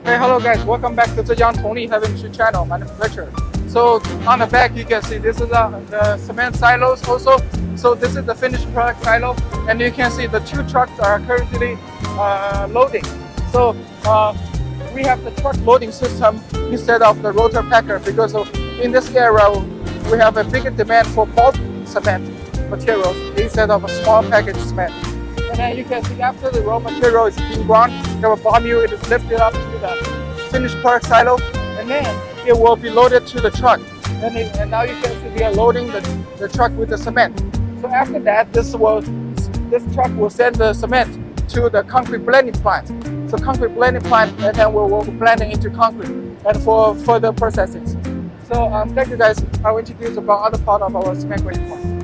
Hey, hello guys, welcome back to Zhejiang Tongli Heaven channel, manufacturer. So on the back you can see this is the cement silos also. So this is the finished product silo, and you can see the two trucks are currently loading. So we have the truck loading system instead of the rotor packer because in this area we have a bigger demand for bulk cement materials instead of a small package cement. And then you can see after the raw material is being ground, the bar mill it is lifted up to the finished product silo, and then it will be loaded to the truck. And now you can see we are loading the truck with the cement. So after that, this truck will send the cement to the concrete blending plant. So concrete blending plant, and then we'll blend it into concrete and for further processing. So thank you guys. I'll introduce about other part of our cement grade plant.